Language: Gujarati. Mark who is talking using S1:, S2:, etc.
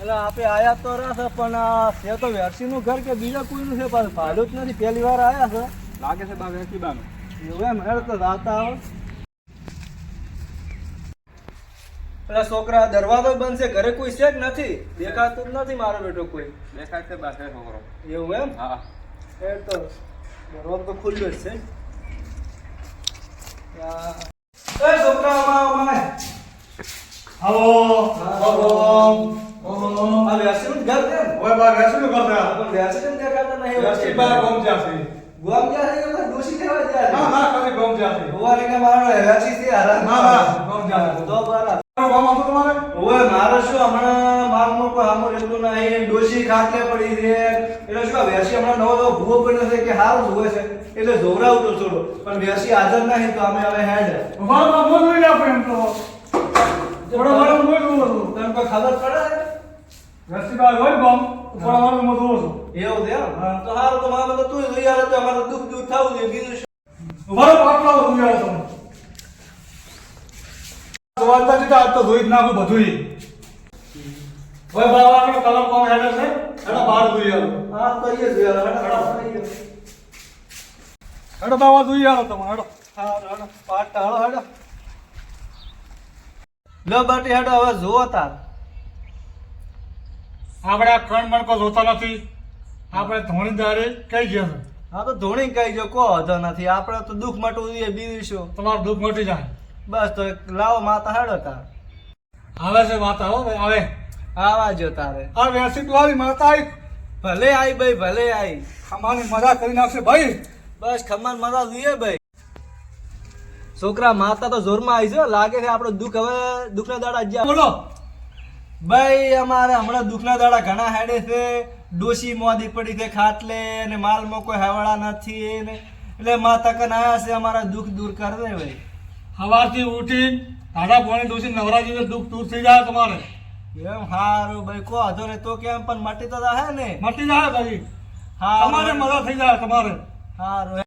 S1: એટલે આપણે આયા તો રહ્યા છે પણ છે તો વેરસીનું ઘર કે બીજા કોઈનું છે પણ ભાડું જ નથી પહેલી વાર આયા છે
S2: લાગે છે બા વેચી બાનું
S1: એવું એમ હેડ તો જાતા આવો પેલા છોકરા દરવાજો બંધ છે ઘરે કોઈ છે જ નથી દેખાતું જ નથી મારો બેટો કોઈ
S2: દેખાય છે બા છે છોકરો
S1: એવું એમ
S2: હા
S1: હેડ તો દરવાજો તો ખુલ્લો જ છે એ છોકરા અમારે
S3: આવો
S1: આ વેરસીનું ઘર છે ને?
S3: ઓય બા વેચી કરતા
S1: પણ વેરસી દેખાતા નહીં
S3: વેચી બા ગોમ જાસી
S1: ગુઆમ ક્યાં થઈ ગયો ડોસી કેવા જાય
S3: ના ના કદી ગોમ જાસી
S1: ઓવાને કે મારો વેરસી છે હરા
S3: ના ના ગોમ જાસી
S1: તો બરા
S3: ગોમ આવતો તમારે
S1: ઓય મારો શું હમણાં મારનો કોઈ હામો રહેતું નહીં ડોસી ખાટલે પડી છે એટલે શું આ વેરસી હમણાં નવો નવો ભૂવો પડ્યો છે કે હારું જોવે છે એટલે જોવરાવતો થોડો પણ વેરસી હાજર નહીં તો અમે હવે હેડ
S3: ઉભા બા બોલ લઈ આપો એમ તો થોડો મારો બોલ બોલ
S1: તને કોઈ ખબર પડે
S3: વેચી બા હોય ગોમ ઉપર મારો મો દો
S1: એવું છે એમ? તો હારું તો મારે તો તું જોઈ આવે તો અમારે દુઃખ દુઃખ થવું જોઈએ બીજું શું
S3: ઉભા પાટલા તું યાર તમે જોવાતા જીતા આજ તો જોઈ જ નાખું બધુંય ઓય બા આપણે કલર કોમ હેડર છે એના બહાર જોઈ આવો
S1: હા કરીએ જ યાર હેડ કરીએ
S3: હેડો દાવા જોઈ આવો તમે હેડો
S1: હા પાટ ટાળો હેડો લો બાટી હેડો હવે જુઓ તાર
S3: આપણે આ કણ મણકો જોતા નથી આપણે ધોણીદારે કઈ ગયા છે
S1: હા તો ધોણી કહી જો કો વાંધો નથી આપણે તો દુઃખ મટવું જોઈએ બીજું શું
S3: તમારું દુઃખ મટી જાય
S1: બસ તો એક લાવો માતા હેડો તાર
S3: આવે છે માતા હો ભાઈ આવે
S1: આવા જો તારે
S3: આ વેસી વાળી માતા આવી
S1: ભલે આઈ ભાઈ ભલે આઈ
S3: અમારી મજા કરી નાખશે ભાઈ
S1: બસ ખમણ મજા જોઈએ ભાઈ છોકરા માતા તો જોરમાં આવી છે લાગે છે આપણો દુઃખ હવે દુઃખના દાડા જ્યાં
S3: બોલો
S1: ભાઈ અમારે હમણાં દુઃખના દાડા ઘણા હેડે છે ડોશી મોદી પડી છે ખાટલે ને માલમાં કોઈ હવાળા નથી ને એટલે માતા કન આયા છે અમારા દુઃખ દૂર કર દે ભાઈ
S3: સવારથી ઉઠી ધાડા પોણી દોષી નવરાજી દુઃખ દૂર થઈ જાય તમારે
S1: એમ હારું ભાઈ કો વાંધો ને તો કેમ પણ મટી તો હે ને
S3: મટી જાય ભાઈ
S1: હારું
S3: તમારે મજા થઈ જાય તમારે
S1: હારું